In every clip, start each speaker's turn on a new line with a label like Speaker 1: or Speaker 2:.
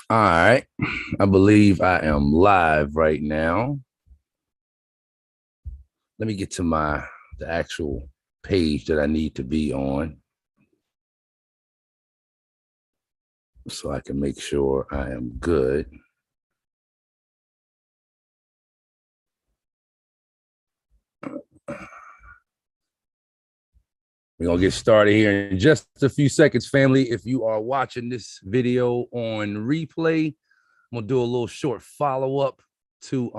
Speaker 1: All right. I believe I am live right now. Let me get to the actual page that I need to be on so I can make sure I am good. We're going to get started here in just a few seconds, family. If you are watching this video on replay, I'm going to do a little short follow-up to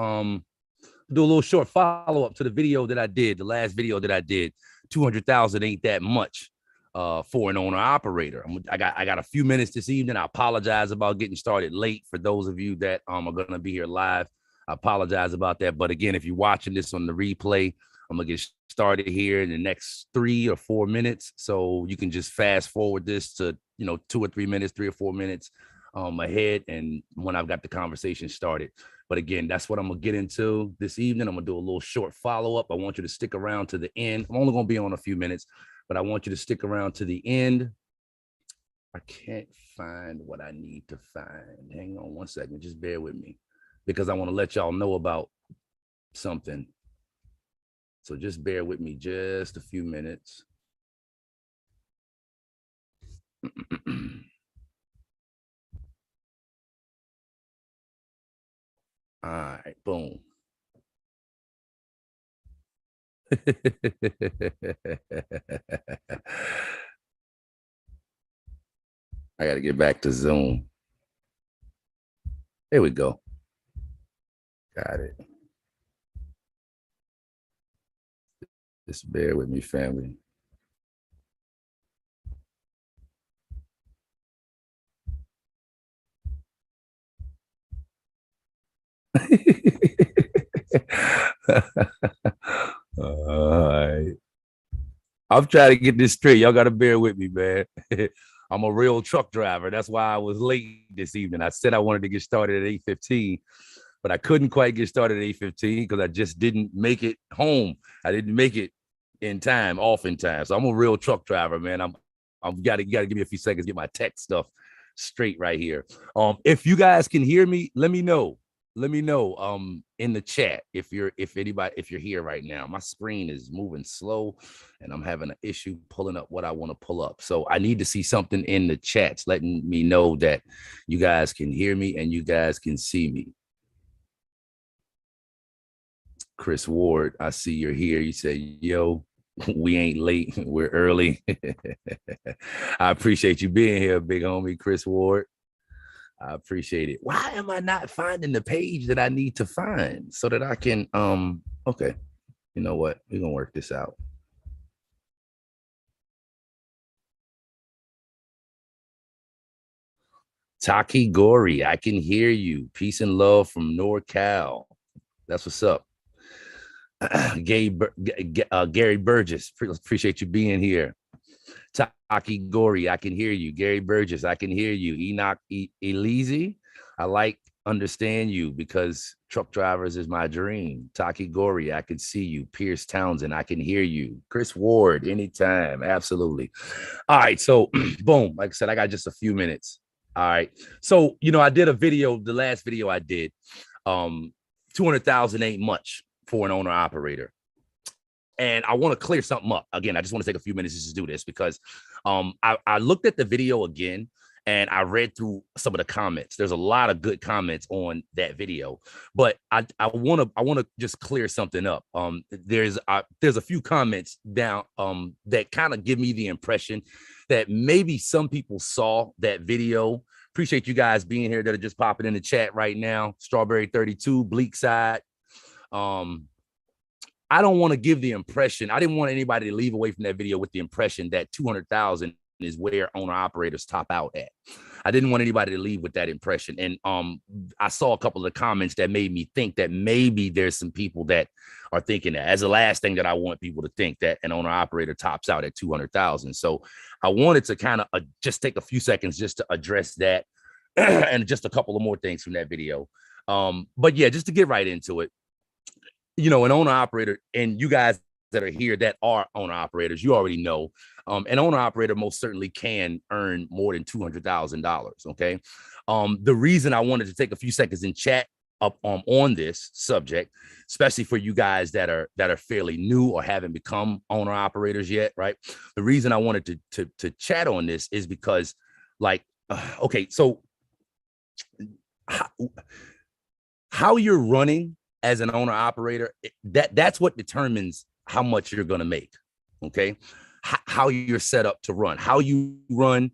Speaker 1: the video that I did, the last video that I did. 200,000 ain't that much for an owner operator. I got a few minutes this evening. I apologize about getting started late for those of you that are going to be here live. I apologize about that. But again, if you're watching this on the replay, I'm going to get started here in the next 3 or 4 minutes. So you can just fast forward this to, 2 or 3 minutes, 3 or 4 minutes ahead. And when I've got the conversation started. But again, that's what I'm going to get into this evening. I'm going to do a little short follow-up. I want you to stick around to the end. I'm only going to be on a few minutes, but I want you to stick around to the end. I can't find what I need to find. Hang on one second. Just bear with me because I want to let y'all know about something. So just bear with me just a few minutes. All right, boom. I got to get back to Zoom. There we go. Got it. Just bear with me, family. All right. I'm trying to get this straight. Y'all got to bear with me, man. I'm a real truck driver. That's why I was late this evening. I said I wanted to get started at 8:15, but I couldn't quite get started at 8:15 because I just didn't make it home. I didn't make it in time, off in time. So I'm a real truck driver, man. I'm got to give me a few seconds to get my tech stuff straight right here. If you guys can hear me, let me know. Let me know in the chat if you're here right now. My screen is moving slow and I'm having an issue pulling up what I want to pull up. So I need to see something in the chats letting me know that you guys can hear me and you guys can see me. Chris Ward, I see you're here. You say, yo, we ain't late. We're early. I appreciate you being here, big homie, Chris Ward. I appreciate it. Why am I not finding the page that I need to find so that I can, okay, you know what? We're going to work this out. Taki Gori, I can hear you. Peace and love from NorCal. That's what's up. Gary Burgess, appreciate you being here. Taki Gori, I can hear you. Gary Burgess, I can hear you. Enoch Elizi, I understand you because truck drivers is my dream. Taki Gori, I can see you. Pierce Townsend, I can hear you. Chris Ward, anytime, absolutely. All right, so boom, like I said, I got just a few minutes. All right, so I did a video. The last video I did, 200,000 ain't much for an owner operator. And I want to clear something up. Again, I just want to take a few minutes to just do this because I looked at the video again and I read through some of the comments. There's a lot of good comments on that video, but I want to just clear something up. There's a few comments down that kind of give me the impression that maybe some people saw that video. Appreciate you guys being here that are just popping in the chat right now. Strawberry 32, Bleak Side. I don't want to give the impression. I didn't want anybody to leave away from that video with the impression that 200,000 is where owner operators top out at. I didn't want anybody to leave with that impression. And I saw a couple of comments that made me think that maybe there's some people that are thinking that. As the last thing that I want people to think, that an owner operator tops out at 200,000. So I wanted to kind of just take a few seconds just to address that and just a couple of more things from that video. But yeah, just to get right into it. An owner operator, and you guys that are here that are owner operators, you already know, an owner operator most certainly can earn more than $200,000. Okay. The reason I wanted to take a few seconds in chat up on this subject, especially for you guys that are fairly new or haven't become owner operators yet, right? The reason I wanted to chat on this is because, like, okay, so how you're running as an owner operator, that's what determines how much you're going to make. Okay. How you're set up to run, how you run,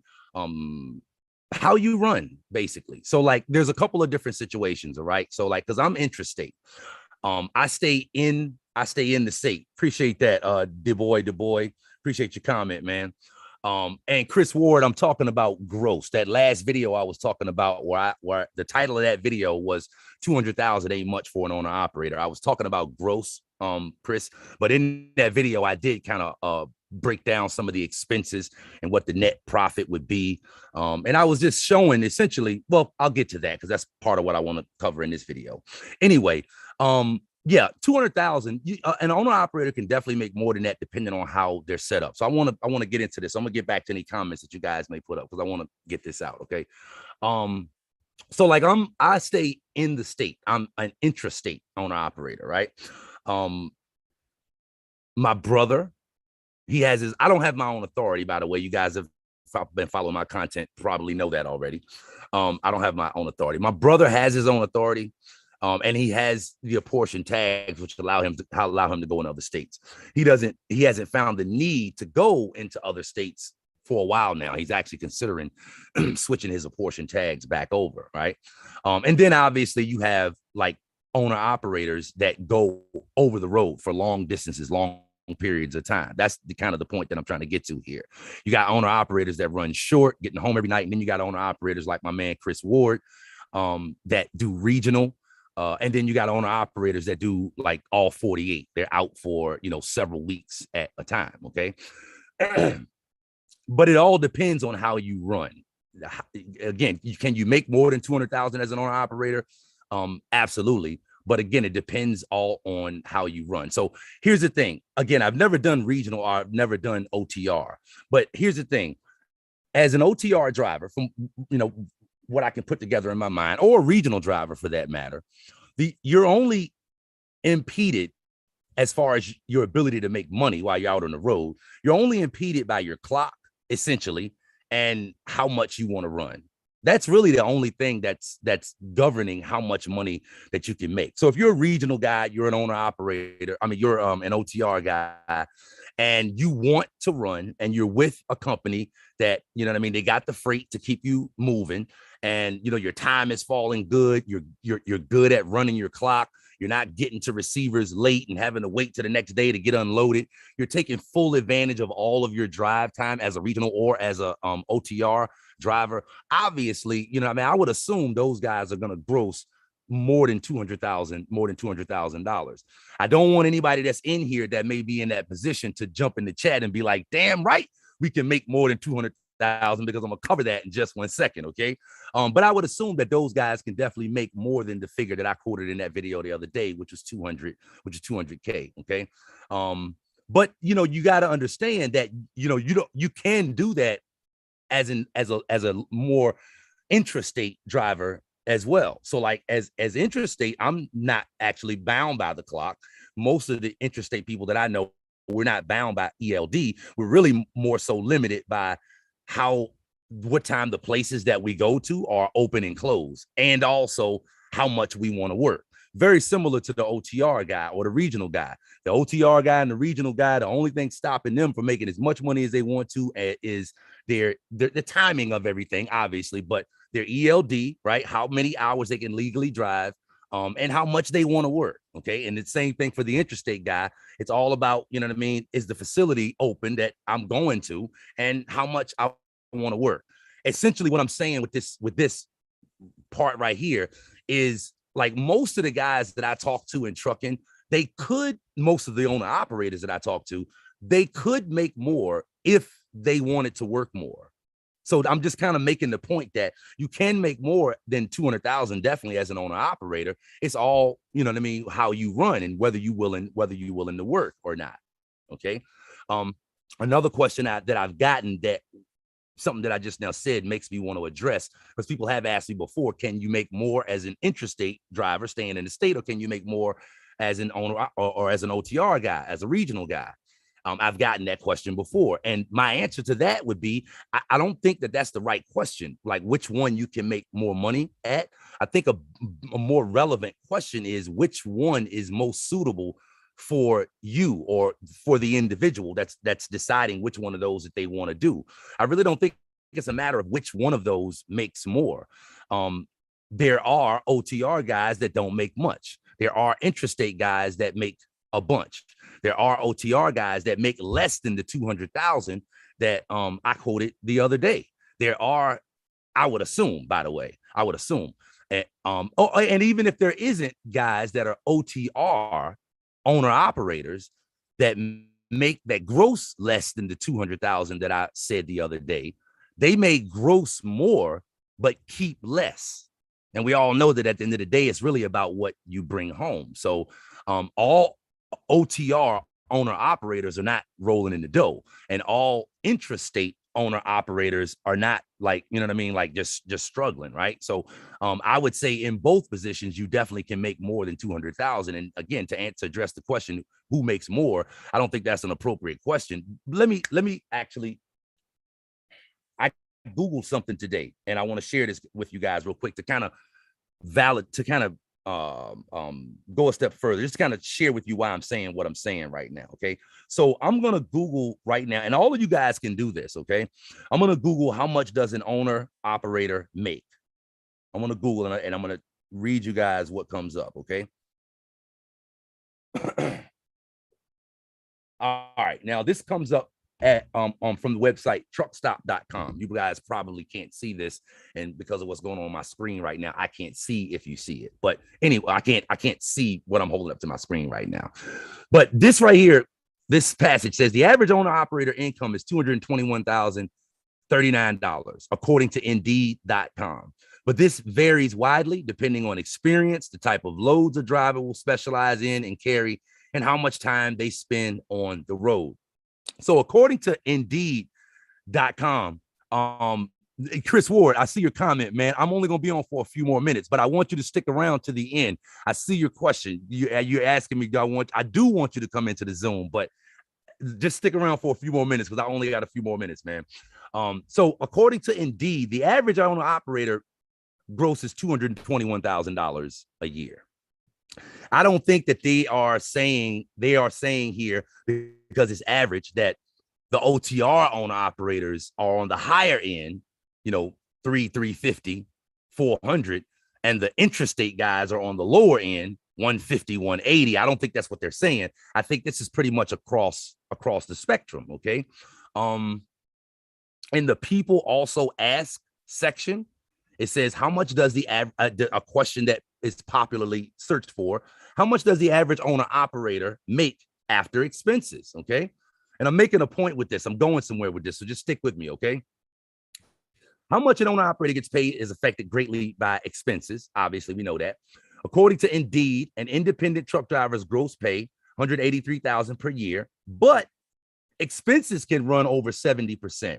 Speaker 1: basically. So like, there's a couple of different situations. All right. So like, cause I'm intrastate. I stay in the state. Appreciate that. Du Bois. Appreciate your comment, man. And Chris Ward, I'm talking about gross. That last video I was talking about, where the title of that video was 200,000 ain't much for an owner operator. I was talking about gross, Chris. But in that video, I did kind of break down some of the expenses and what the net profit would be. And I was just showing essentially, well, I'll get to that because that's part of what I want to cover in this video. Anyway, yeah, 200,000. An owner operator can definitely make more than that, depending on how they're set up. So I want to get into this. I'm gonna get back to any comments that you guys may put up because I want to get this out. Okay. So like I stay in the state. I'm an intrastate owner operator, right? My brother, he has his. I don't have my own authority, by the way. You guys have been following my content, probably know that already. I don't have my own authority. My brother has his own authority. And he has the apportion tags, which allow him to go in other states. He hasn't found the need to go into other states for a while now. He's actually considering switching his apportion tags back over, right? And then obviously you have like owner operators that go over the road for long distances, long periods of time. That's the kind of the point that I'm trying to get to here. You got owner operators that run short, getting home every night, and then you got owner operators like my man Chris Ward that do regional. And then you got owner operators that do like all 48. They're out for, several weeks at a time. Okay. But it all depends on how you run. Again, can you make more than 200,000 as an owner operator? Absolutely. But again, it depends all on how you run. So here's the thing. Again, I've never done regional or I've never done OTR. But here's the thing. As an OTR driver, from, what I can put together in my mind, or a regional driver for that matter, you're only impeded as far as your ability to make money while you're out on the road. You're only impeded by your clock, essentially, and how much you want to run. That's really the only thing that's governing how much money that you can make. So if you're a regional guy, you're an owner operator, you're an OTR guy, and you want to run, and you're with a company that, they got the freight to keep you moving, and your time is falling good. You're good at running your clock. You're not getting to receivers late and having to wait to the next day to get unloaded. You're taking full advantage of all of your drive time as a regional or as a OTR driver. Obviously, I would assume those guys are going to gross more than $200,000. I don't want anybody that's in here that may be in that position to jump in the chat and be like, damn right, we can make more than 200,000, because I'm gonna cover that in just 1 second. Okay. But I would assume that those guys can definitely make more than the figure that I quoted in that video the other day, which is 200K. Okay. But you got to understand that, you can do that as a more intrastate driver as well. So like as intrastate, I'm not actually bound by the clock. Most of the intrastate people that I know, we're not bound by ELD. We're really more so limited by what time the places that we go to are open and closed, and also how much we want to work. Very similar to the OTR guy or the regional guy. The OTR guy and the regional guy, the only thing stopping them from making as much money as they want to is the timing of everything, obviously, but their ELD, right? How many hours they can legally drive, and how much they want to work. Okay. And the same thing for the interstate guy. It's all about, is the facility open that I'm going to, and how much I want to work. Essentially what I'm saying with this part right here is, like, most of the guys that I talk to in trucking, most of the owner operators that I talk to, they could make more if they wanted to work more. So I'm just kind of making the point that you can make more than 200,000 definitely as an owner operator. It's all, how you run and whether you're willing to work or not. Okay. Another question that I've gotten, that something that I just now said makes me want to address, because people have asked me before, can you make more as an interstate driver staying in the state, or can you make more as an owner or as an OTR guy, as a regional guy? I've gotten that question before. And my answer to that would be, I don't think that that's the right question. Like which one you can make more money at. I think a more relevant question is which one is most suitable for you or for the individual that's deciding which one of those that they want to do. I really don't think it's a matter of which one of those makes more. There are OTR guys that don't make much. There are intrastate guys that make a bunch. There are OTR guys that make less than the 200,000 that I quoted the other day. There are, I would assume, by the way, and even if there isn't guys that are OTR owner operators that make that gross less than the 200,000 that I said the other day, they may gross more but keep less. And we all know that at the end of the day, it's really about what you bring home. So all OTR owner operators are not rolling in the dough, and all intrastate owner operators are not, like, you know what I mean, like just struggling, right? So I would say in both positions you definitely can make more than 200,000. And again, to address the question who makes more, I don't think that's an appropriate question. Let me actually, I Googled something today and I want to share this with you guys real quick to kind of go a step further, just to kind of share with you why I'm saying what I'm saying right now. Okay. So I'm going to Google right now, and all of you guys can do this. Okay. I'm going to Google how much does an owner operator make. I'm going to Google it, and I'm going to read you guys what comes up. Okay. All right. Now this comes up at from the website truckstop.com. You guys probably can't see this, and because of what's going on my screen right now, I can't see if you see it. But anyway, I can't see what I'm holding up to my screen right now. But this right here, this passage says the average owner operator income is $221,039 according to Indeed.com. But this varies widely depending on experience, the type of loads a driver will specialize in and carry, and how much time they spend on the road. So according to Indeed.com, Chris Ward, I see your comment, man. I'm only going to be on for a few more minutes, but I want you to stick around to the end. I see your question. You're asking me, I do want you to come into the Zoom, but just stick around for a few more minutes, because I only got a few more minutes, man. So according to Indeed, the average owner operator grosses $221,000 a year. I don't think that they are saying here, because it's average, that the OTR owner operators are on the higher end, 350, 400, and the intrastate guys are on the lower end, 150, 180. I don't think that's what they're saying. I think this is pretty much across the spectrum. Okay. In the people also ask section, it says, how much does a question that is popularly searched for, how much does the average owner operator make after expenses? Okay. And I'm making a point with this. I'm going somewhere with this. So just stick with me. Okay. How much an owner operator gets paid is affected greatly by expenses. Obviously, we know that. According to Indeed, an independent truck driver's gross pay, $183,000 per year, but expenses can run over 70%.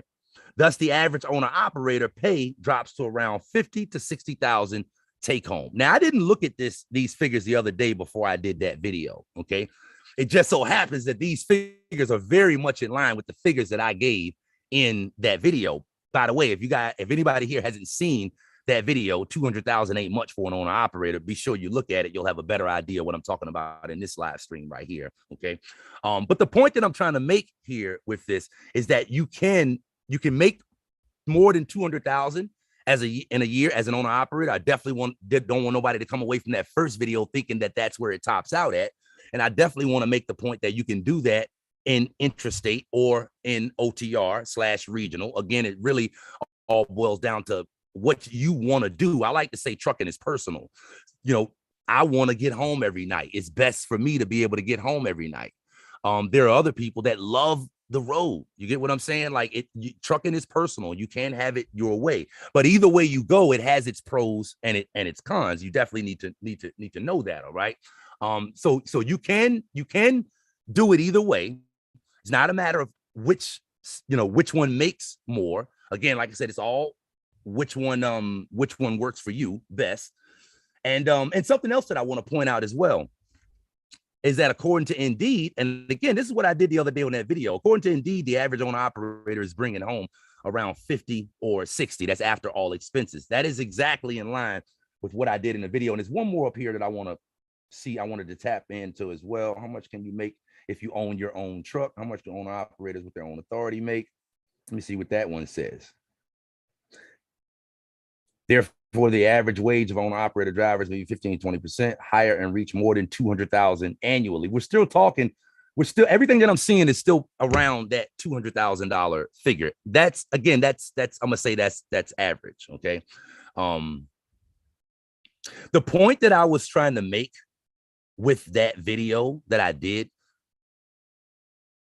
Speaker 1: Thus, the average owner operator pay drops to around 50 to 60,000 take home. Now, I didn't look at these figures the other day before I did that video. Okay. It just so happens that these figures are very much in line with the figures that I gave in that video. By the way, if anybody here hasn't seen that video, 200,000 ain't much for an owner operator, be sure you look at it. You'll have a better idea what I'm talking about in this live stream right here. Okay. But the point that I'm trying to make here with this is that you can make more than 200,000 in a year as an owner operator. I definitely don't want nobody to come away from that first video thinking that that's where it tops out at. And I definitely want to make the point that you can do that in intrastate or in OTR/regional. Again, it really all boils down to what you want to do. I like to say trucking is personal. I want to get home every night. It's best for me to be able to get home every night. There are other people that love the road. You get what I'm saying? Like trucking is personal. You can't have it your way. But either way you go, it has its pros and its cons. You definitely need to know that. All right. So you can do it either way. It's not a matter of which one makes more. Again, like I said, it's all which one works for you best. And something else that I want to point out as well is that according to Indeed, and again, this is what I did the other day on that video. According to Indeed, the average owner operator is bringing home around 50 or 60. That's after all expenses. That is exactly in line with what I did in the video. And there's one more up here that I want to see. I wanted to tap into as well. How much can you make if you own your own truck? How much do owner operators with their own authority make? Let me see what that one says. Therefore, the average wage of owner operator drivers may be 15 to 20% higher and reach more than 200,000 annually. We're still everything that I'm seeing is still around that $200,000 figure. That's I'm gonna say that's average. Okay. The point that I was trying to make with that video that I did,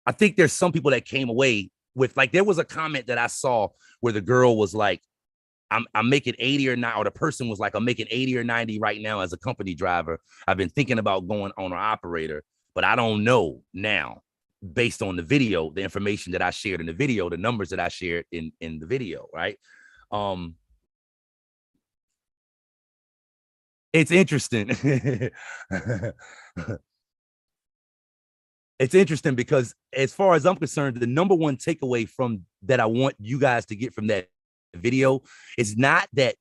Speaker 1: I think there's some people that came away with, like, there was a comment that I saw where the girl was like, I'm making 80 or 90, or the person was like, I'm making 80 or 90 right now as a company driver. I've been thinking about going owner operator, but I don't know now, based on the video, the information that I shared in the video, the numbers that I shared in the video, right? It's interesting. It's interesting because as far as I'm concerned, the number one takeaway from that I want you guys to get from that video is not that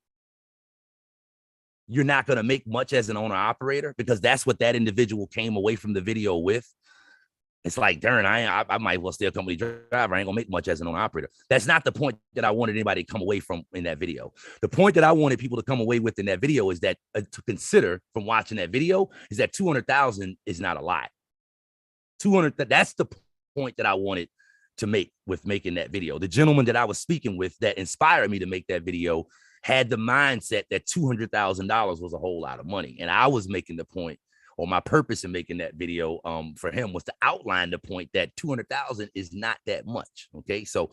Speaker 1: you're not going to make much as an owner operator, because that's what that individual came away from the video with. It's like, darn, I might well stay a company driver. I ain't gonna make much as an owner operator. That's not the point that I wanted anybody to come away from in that video. The point that I wanted people to come away with in that video is that to consider from watching that video is that 200,000 is not a lot. 200. That's the point that I wanted to make with making that video. The gentleman that I was speaking with that inspired me to make that video had the mindset that $200,000 was a whole lot of money. And I was making the point, or my purpose in making that video for him was to outline the point that 200,000 is not that much. Okay. So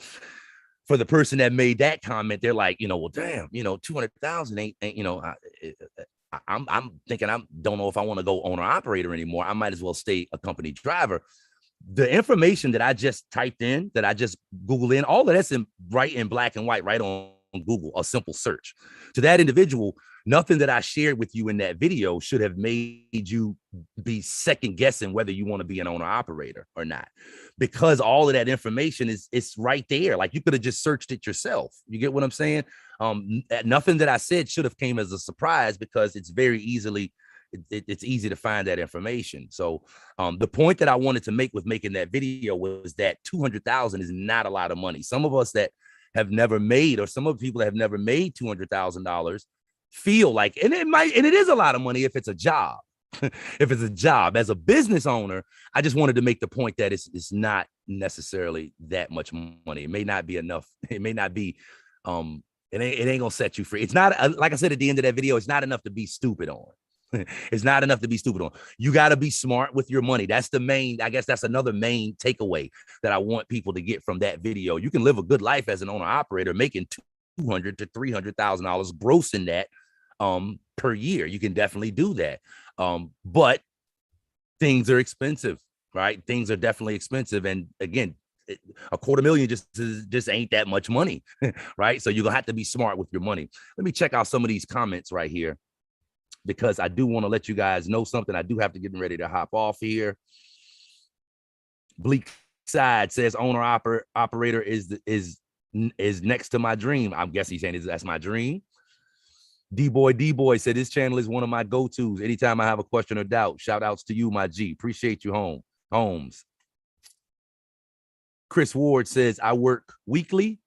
Speaker 1: for the person that made that comment, they're like, well, damn, 200,000 ain't I'm thinking, don't know if I want to go owner operator anymore. I might as well stay a company driver. The information that I just typed in, that I just Googled in, all of that's right in black and white, right on Google, a simple search. To that individual, nothing that I shared with you in that video should have made you be second guessing whether you want to be an owner operator or not, because all of that information it's right there. Like, you could have just searched it yourself. You get what I'm saying? Nothing that I said should have came as a surprise, because it's very easily it's easy to find that information. So the point that I wanted to make with making that video was that 200,000 is not a lot of money. Some of us that have never made, or some of the people that have never made $200,000 feel like, and it is a lot of money if it's a job. If it's a job. As a business owner, I just wanted to make the point that it's not necessarily that much money. It may not be enough. It may not be, it ain't gonna set you free. It's not, like I said at the end of that video, it's not enough to be stupid on. It's not enough to be stupid on. You got to be smart with your money. That's the main, I guess that's another main takeaway that I want people to get from that video. You can live a good life as an owner operator, making $200,000 to $300,000 gross in that per year. You can definitely do that. But things are expensive, right? Things are definitely expensive. And again, $250,000 just ain't that much money, right? So you're gonna have to be smart with your money. Let me check out some of these comments right here, because I do want to let you guys know something. I do have to get ready to hop off here. Bleak Side says owner operator is next to my dream. I guess he's saying that's my dream. D-Boy said this channel is one of my go-tos. Anytime I have a question or doubt, shout outs to you, my G. Appreciate you, Holmes. Chris Ward says I work weekly,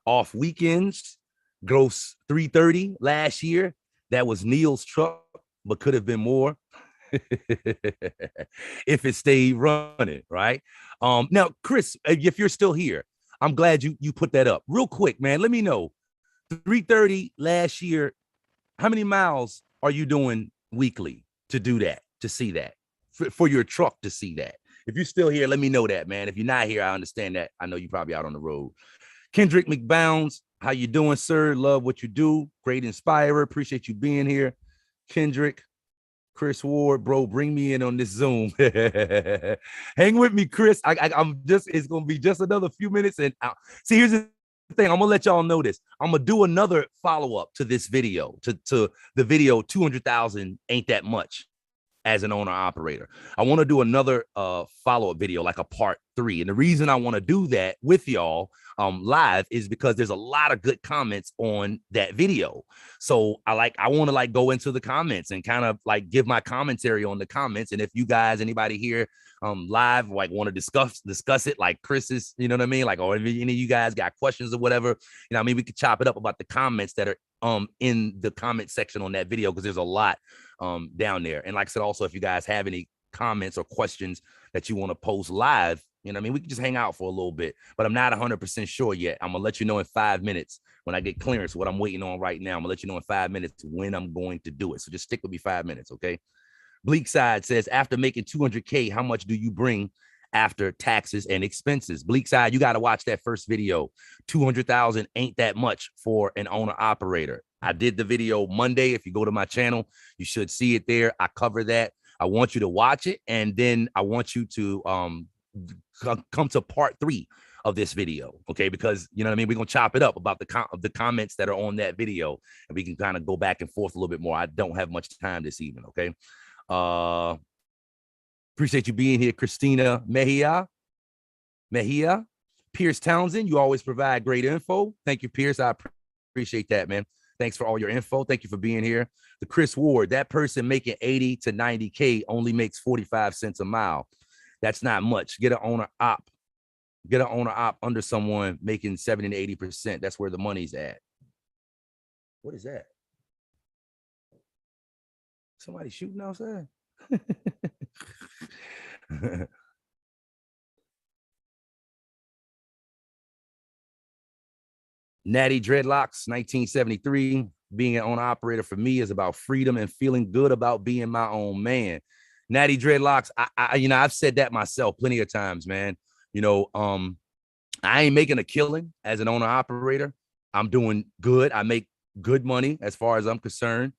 Speaker 1: off weekends, gross 330 last year. That was Neil's truck, but could have been more if it stayed running, right? Now, Chris, if you're still here, I'm glad you put that up. Real quick, man, let me know. 330 last year, how many miles are you doing weekly to do that, to see that, for your truck to see that? If you're still here, let me know that, man. If you're not here, I understand that. I know you're probably out on the road. Kendrick McBounds, how you doing, sir? Love what you do. Great inspirer. Appreciate you being here, Kendrick. Chris Ward, bro, bring me in on this Zoom. Hang with me, Chris. I'm just, it's going to be just another few minutes. And see, here's the thing. I'm going to let y'all know this. I'm going to do another follow-up to this video, to the video 200,000 ain't that much as an owner operator. I want to do another follow-up video, like a part 3. And the reason I want to do that with y'all live is because there's a lot of good comments on that video. So I want to like go into the comments and kind of like give my commentary on the comments. And if you guys, anybody here live, like want to discuss it, like Chris is, you know what I mean? Like, or if any of you guys got questions or whatever, you know what I mean? We could chop it up about the comments that are in the comment section on that video, because there's a lot down there. And like I said, also, if you guys have any comments or questions that you want to post live, you know what I mean, we can just hang out for a little bit, but I'm not 100% sure yet. I'm gonna let you know in 5 minutes when I get clearance, what I'm waiting on right now. I'm gonna let you know in 5 minutes when I'm going to do it. So just stick with me 5 minutes, okay? Bleak Side says, after making 200K, how much do you bring after taxes and expenses? Bleak Side, you got to watch that first video. 200,000 ain't that much for an owner operator. I did the video Monday. If you go to my channel, you should see it there. I cover that. I want you to watch it, and then I want you to come to part 3 of this video, okay? Because, you know what I mean, we're gonna chop it up about the comments that are on that video, and we can kind of go back and forth a little bit more. I don't have much time this evening, okay? Appreciate you being here, Christina Mejia. Pierce Townsend, you always provide great info. Thank you, Pierce. I appreciate that, man. Thanks for all your info. Thank you for being here. The Chris Ward, that person making 80 to 90K only makes 45 cents a mile. That's not much. Get an owner op under someone making 70 to 80%. That's where the money's at. What is that? Somebody shooting outside? Natty Dreadlocks, 1973. Being an owner operator for me is about freedom and feeling good about being my own man. Natty Dreadlocks, I've said that myself plenty of times, man. You know, I ain't making a killing as an owner operator. I'm doing good. I make good money as far as I'm concerned.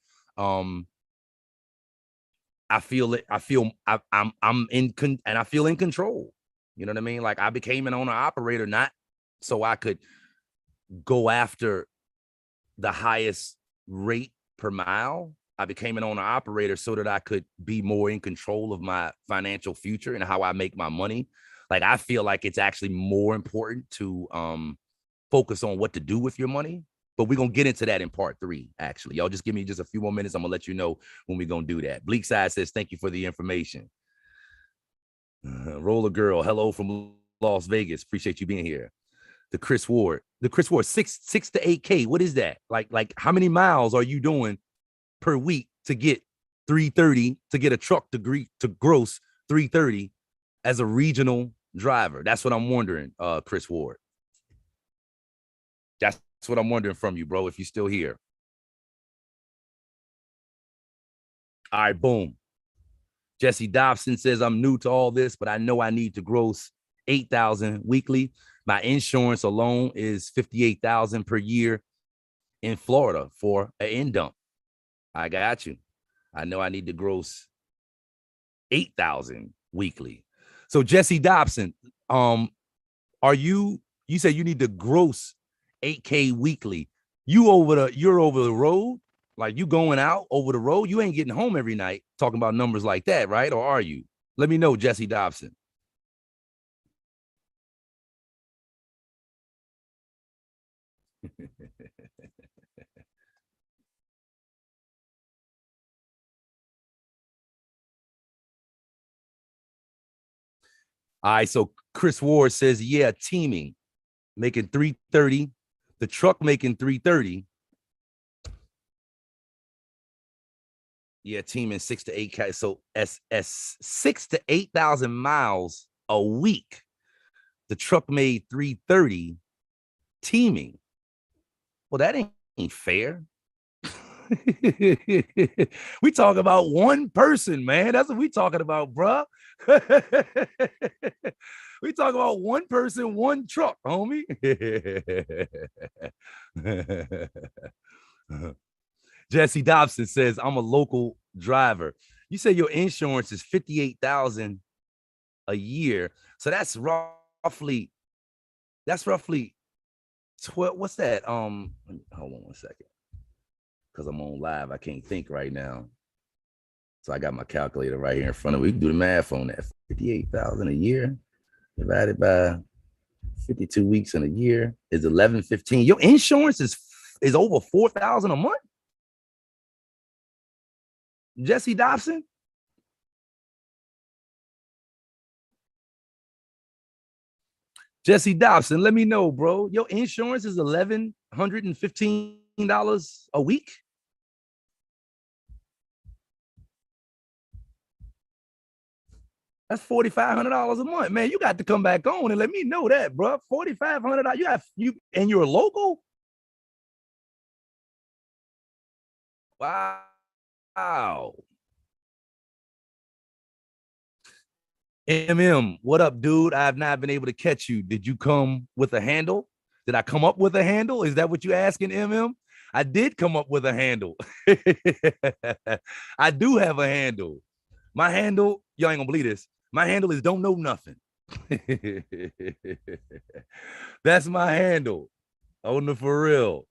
Speaker 1: I feel it. I'm in and I feel in control. You know what I mean? Like, I became an owner operator not so I could go after the highest rate per mile. I became an owner operator so that I could be more in control of my financial future and how I make my money. Like, I feel like it's actually more important to focus on what to do with your money. But we're going to get into that in part 3, actually. Y'all just give me just a few more minutes. I'm going to let you know when we're going to do that. Bleak Side says, thank you for the information. Roller Girl, hello from Las Vegas. Appreciate you being here. The Chris Ward, 6 to 8K. What is that? Like how many miles are you doing per week to get 330, to get a truck to gross 330 as a regional driver? That's what I'm wondering, Chris Ward. That's what I'm wondering from you, bro, if you're still here. All right, boom. Jesse Dobson says, I'm new to all this, but I know I need to gross 8,000 weekly. My insurance alone is 58,000 per year in Florida for an end dump. I got you. I know I need to gross 8,000 weekly. So Jesse Dobson, you said you need to gross 8K weekly. You're over the road, like you going out over the road. You ain't getting home every night talking about numbers like that, right? Or are you? Let me know, Jesse Dobson. All right, so Chris Ward says, yeah, teaming, making 330, the truck making 330. Yeah, teaming 6 to 8K. So as 6 to 8,000 miles a week, the truck made 330 teaming. Well, that ain't fair. We talk about one person, man. That's what we talking about, bruh. We talk about one person, one truck, homie. Jesse Dobson says, I'm a local driver. You say your insurance is 58,000 a year. So that's roughly 12. What's that? Hold on one second. Because I'm on live. I can't think right now. So I got my calculator right here in front of me. We can do the math on that. 58,000 a year divided by 52 weeks in a year is 1115. Your insurance is over 4,000 a month. Jesse Dobson. Jesse Dobson, let me know, bro. Your insurance is $1,115 a week. That's $4,500 a month, man. You got to come back on and let me know that, bro. $4,500. And you're local. Wow. What up, dude? I have not been able to catch you. Did you come with a handle? Did I come up with a handle? Is that what you're asking, I did come up with a handle. I do have a handle. My handle, y'all ain't gonna believe this. My handle is don't know nothing. That's my handle. On the for real.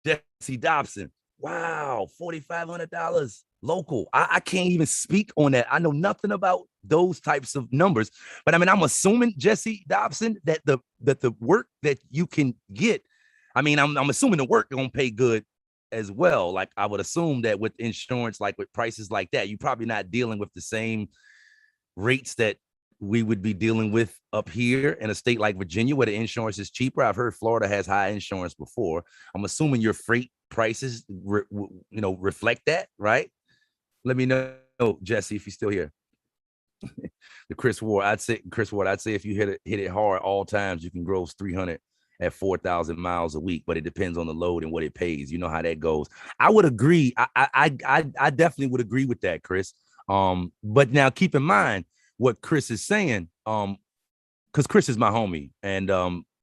Speaker 1: Jesse Dobson. Wow, $4,500 local. I can't even speak on that. I know nothing about those types of numbers, but I mean, I'm assuming, Jesse Dobson, that the work that you can get, I mean, I'm assuming the work gonna pay good as well. Like I would assume that with insurance, like with prices like that, you're probably not dealing with the same rates that we would be dealing with up here in a state like Virginia, where the insurance is cheaper. I've heard Florida has high insurance before. I'm assuming your freight prices, reflect that, right? Let me know, Jesse, if you're still here. The Chris Ward, I'd say if you hit it hard all times, you can gross 300 at 4,000 miles a week, but it depends on the load and what it pays. You know how that goes. I would agree. I definitely would agree with that, Chris. But now keep in mind what Chris is saying. Because Chris is my homie, and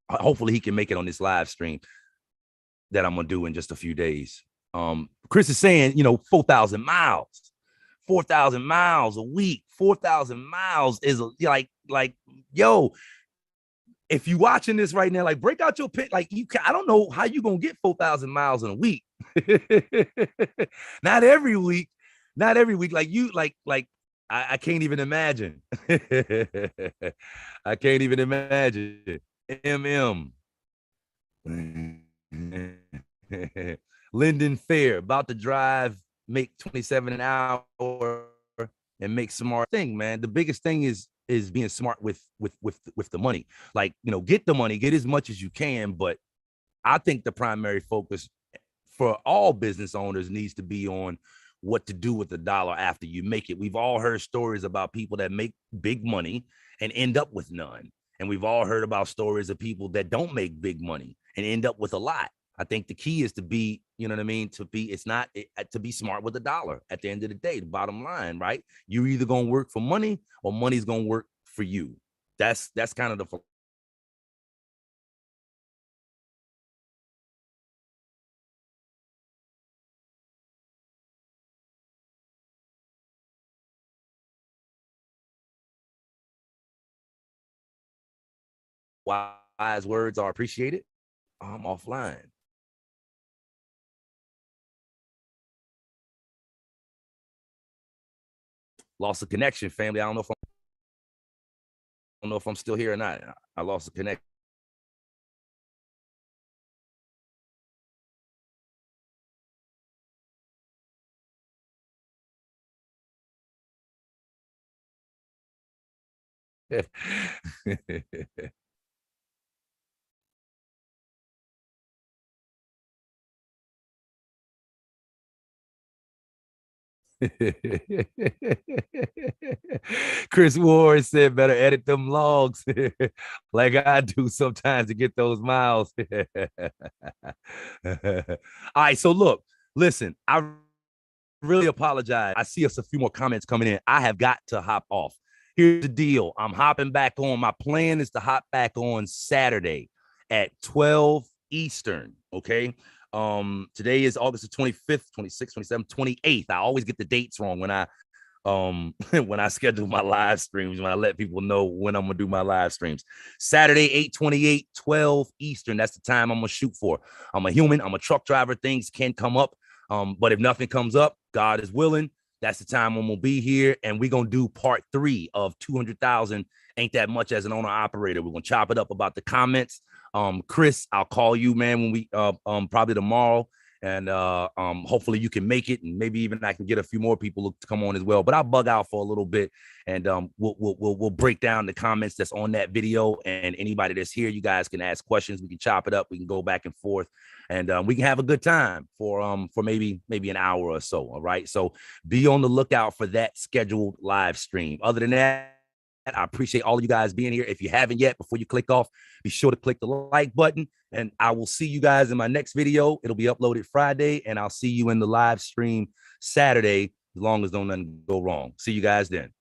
Speaker 1: hopefully he can make it on this live stream that I'm gonna do in just a few days. Chris is saying, 4,000 miles, 4,000 miles a week, 4,000 miles is like, yo, if you watching this right now, like break out your pit, like I don't know how you gonna get 4,000 miles in a week. Not every week, like I can't even imagine. I can't even imagine. Linden Fair, about to drive, make 27 an hour and make smart thing, man. The biggest thing is being smart with the money. Like, get the money, get as much as you can. But I think the primary focus for all business owners needs to be on what to do with the dollar after you make it. We've all heard stories about people that make big money and end up with none. And we've all heard about stories of people that don't make big money and end up with a lot. I think the key is to be, to be smart with the dollar at the end of the day, the bottom line, right? You're either going to work for money or money's going to work for you. That's kind of the wise words are appreciated. I'm offline. Lost a connection, family. I don't know if I'm still here or not. I lost a connection. Chris Ward said, better edit them logs like I do sometimes to get those miles. All right. So look, listen, I really apologize. I see us a few more comments coming in. I have got to hop off. Here's the deal. I'm hopping back on. My plan is to hop back on Saturday at 12 Eastern. Okay. Today is August the 25th, 26th, 27th, 28th. I always get the dates wrong when I when I schedule my live streams, when I let people know when I'm gonna do my live streams. Saturday, 8:28, 12 Eastern. That's the time I'm gonna shoot for. I'm a human, I'm a truck driver. Things can come up. But if nothing comes up, God is willing. That's the time when we'll be here, and we're gonna do part 3 of 200,000 ain't that much as an owner operator. We're gonna chop it up about the comments. Chris, I'll call you, man, when we probably tomorrow. And hopefully you can make it, and maybe even I can get a few more people to come on as well. But I'll bug out for a little bit, and we'll break down the comments that's on that video. And anybody that's here, you guys can ask questions. We can chop it up. We can go back and forth, and we can have a good time for maybe an hour or so. All right. So be on the lookout for that scheduled live stream. Other than that, I appreciate all of you guys being here. If you haven't yet, before you click off, be sure to click the like button. And I will see you guys in my next video. It'll be uploaded Friday, and I'll see you in the live stream Saturday, as long as don't nothing go wrong. See you guys then.